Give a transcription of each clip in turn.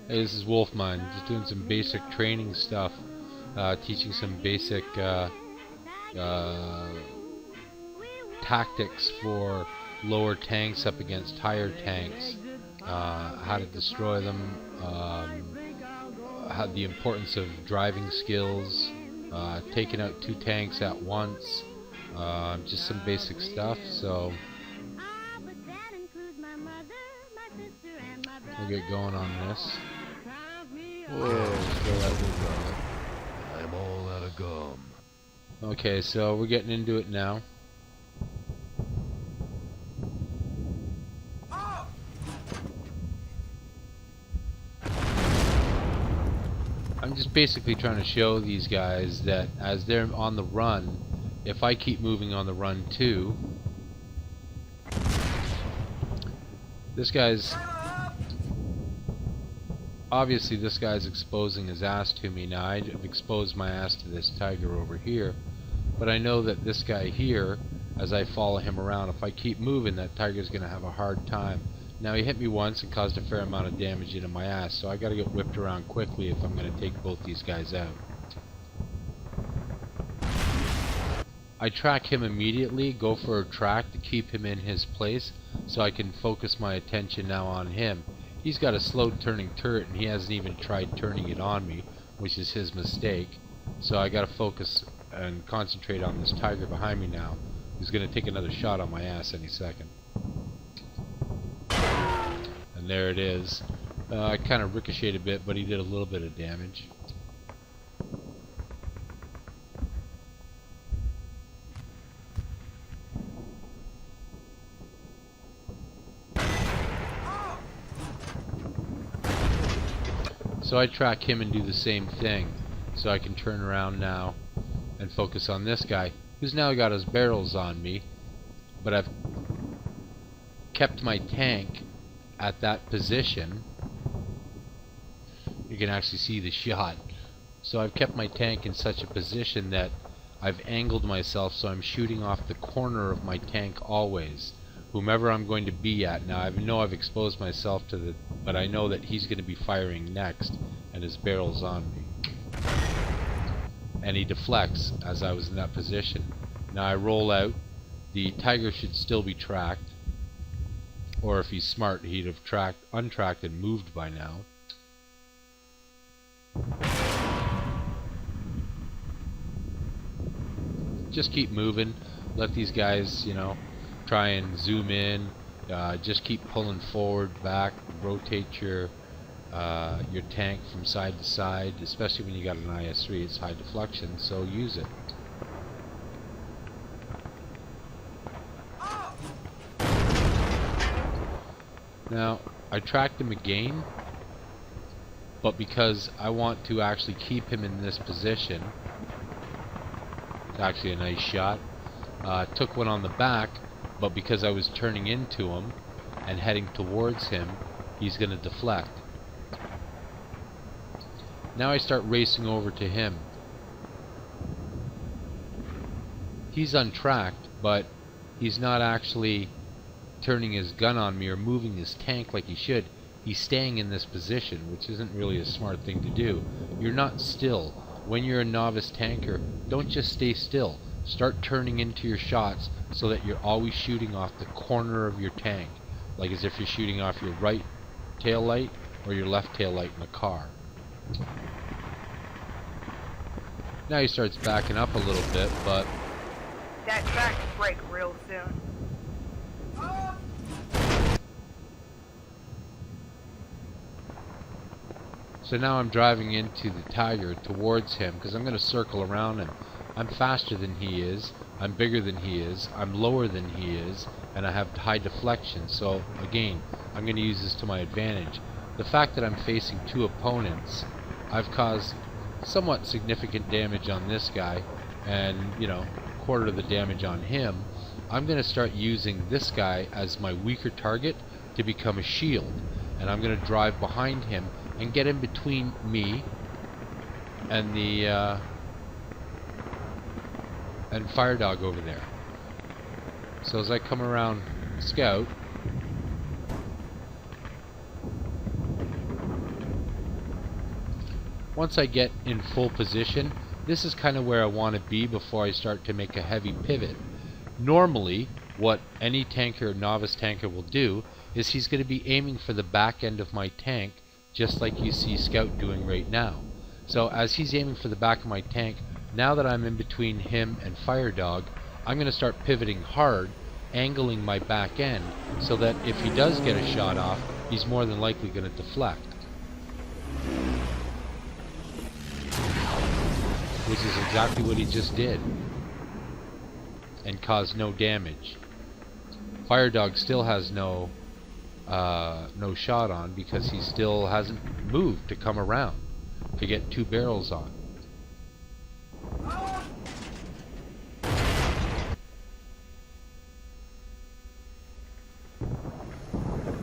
Hey, this is Wolfmien, just doing some basic training stuff, teaching some basic tactics for lower tanks up against higher tanks, how to destroy them, how the importance of driving skills, taking out 2 tanks at once, just some basic stuff. So we'll get going on this. Whoa, still out of I'm all out of gum. Okay, so we're getting into it now. I'm just basically trying to show these guys that as they're on the run, if I keep moving on the run too, this guy's obviously exposing his ass to me. Now I've exposed my ass to this tiger over here, but I know that this guy here, as I follow him around, if I keep moving, that tiger's gonna have a hard time. Now he hit me once and caused a fair amount of damage into my ass, so I gotta get whipped around quickly if I'm gonna take both these guys out. I track him immediately, go for a track to keep him in his place, so I can focus my attention now on him. He's got a slow turning turret and he hasn't even tried turning it on me, which is his mistake. So I gotta focus and concentrate on this tiger behind me now, who's gonna take another shot on my ass any second. And there it is. I kind of ricocheted a bit, but he did a little bit of damage. So I track him and do the same thing, so I can turn around now and focus on this guy, who's now got his barrels on me, but I've kept my tank at that position. You can actually see the shot. So I've kept my tank in such a position that I've angled myself so I'm shooting off the corner of my tank always, whomever I'm going to be at. Now I know I've exposed myself to the, but I know that he's going to be firing next, and his barrel's on me. And he deflects as I was in that position. Now I roll out. The tiger should still be tracked, or if he's smart, he'd have untracked and moved by now. Just keep moving. Let these guys, you know, try and zoom in. Just keep pulling forward, back, rotate your tank from side to side, especially when you got an IS-3. It's high deflection, so use it. Now I tracked him again, but because I want to actually keep him in this position, it's actually a nice shot. Took one on the back, but because I was turning into him and heading towards him, he's going to deflect. Now I start racing over to him. He's untracked, but he's not actually turning his gun on me or moving his tank like he should. He's staying in this position, which isn't really a smart thing to do. You're not still. When you're a novice tanker, don't just stay still. Start turning into your shots so that you're always shooting off the corner of your tank, like as if you're shooting off your right tail light or your left tail light in a car. Now he starts backing up a little bit, but that track will break real soon. so now I'm driving into the tiger towards him because I'm going to circle around him. I'm faster than he is, I'm bigger than he is, I'm lower than he is, and I have high deflection. So again, I'm going to use this to my advantage. The fact that I'm facing 2 opponents, I've caused somewhat significant damage on this guy, and you know, quarter of the damage on him. I'm going to start using this guy as my weaker target to become a shield, and I'm going to drive behind him and get in between me and the and Fire Dog over there. So as I come around Scout, once I get in full position, this is kind of where I want to be before I start to make a heavy pivot. Normally, what any tanker, novice tanker will do is he's going to be aiming for the back end of my tank, just like you see Scout doing right now. So as he's aiming for the back of my tank, now that I'm in between him and Fire Dog, I'm going to start pivoting hard, angling my back end, so that if he does get a shot off, he's more than likely going to deflect. Which is exactly what he just did, and caused no damage. Fire Dog still has no shot on because he still hasn't moved to come around to get 2 barrels on.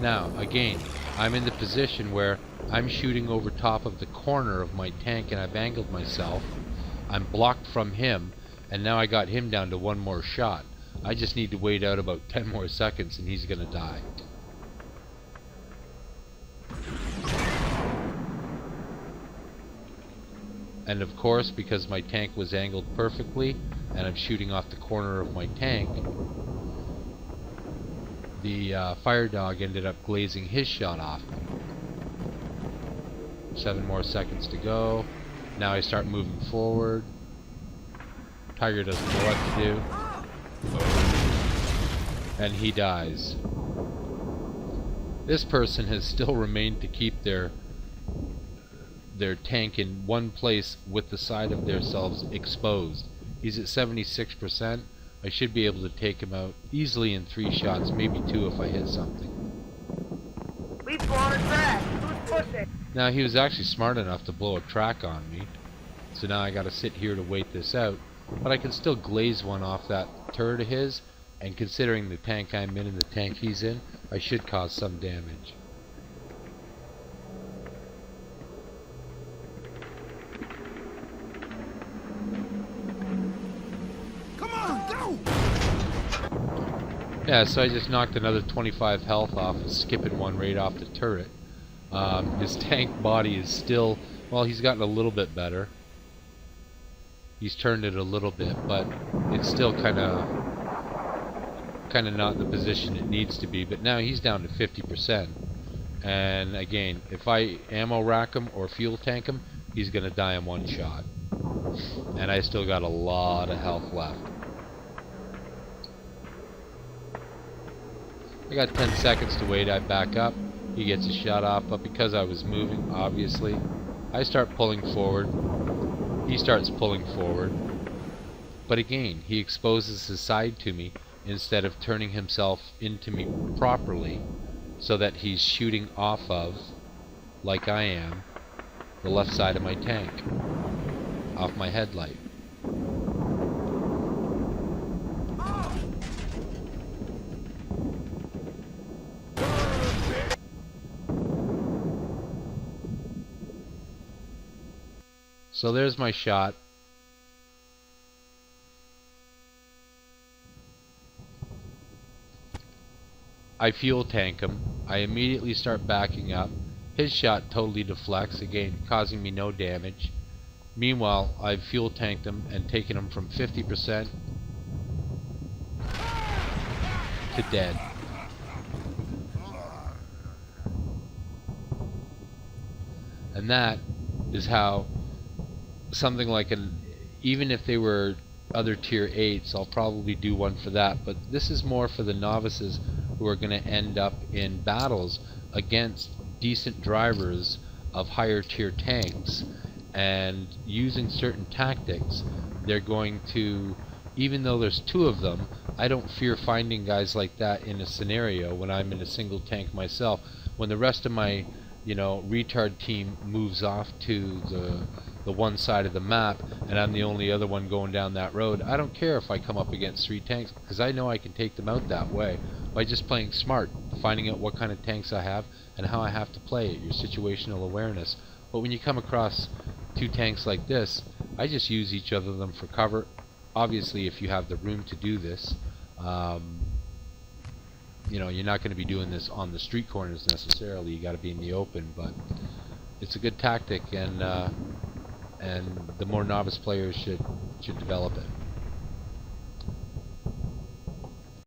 Now, again, I'm in the position where I'm shooting over top of the corner of my tank and I've angled myself. I'm blocked from him, and now I got him down to 1 more shot. I just need to wait out about 10 more seconds and he's gonna die. And of course, because my tank was angled perfectly and I'm shooting off the corner of my tank, the Fire Dog ended up glazing his shot off me. 7 more seconds to go. Now I start moving forward. Tiger doesn't know what to do. And he dies. This person has still remained to keep their tank in one place with the side of themselves exposed. He's at 76%. I should be able to take him out easily in 3 shots, maybe 2 if I hit something. We've blown a track. Who's pushing? Now he was actually smart enough to blow a track on me, so now I gotta sit here to wait this out, but I can still glaze one off that turret of his, and considering the tank I'm in and the tank he's in, I should cause some damage. Come on, go! Yeah, so I just knocked another 25 health off, skipping one right off the turret. His tank body is still, well, he's gotten a little bit better. He's turned it a little bit, but it's still kind of not in the position it needs to be. But now he's down to 50%. And again, if I ammo rack him or fuel tank him, he's going to die in 1 shot. And I still got a lot of health left. I got 10 seconds to wait. I back up. He gets a shot off, but because I was moving, obviously, I start pulling forward. He starts pulling forward. But again, he exposes his side to me instead of turning himself into me properly, so that he's shooting off of, like I am, the left side of my tank, off my headlight. So there's my shot. I fuel tank him. I immediately start backing up. His shot totally deflects, again causing me no damage. Meanwhile, I've fuel tanked him and taken him from 50% to dead. And that is how something like even if they were other tier 8s, I'll probably do one for that, but this is more for the novices who are going to end up in battles against decent drivers of higher tier tanks, and using certain tactics, they're going to, even though there's 2 of them, I don't fear finding guys like that in a scenario when I'm in a single tank myself. When the rest of my, retard team moves off to the one side of the map and I'm the only other one going down that road, I don't care if I come up against 3 tanks, because I know I can take them out that way by just playing smart, finding out what kind of tanks I have and how I have to play it, your situational awareness. But when you come across 2 tanks like this, I just use each other of them for cover. Obviously, if you have the room to do this, you're not going to be doing this on the street corners necessarily. You got to be in the open, but it's a good tactic, and and the more novice players should develop it.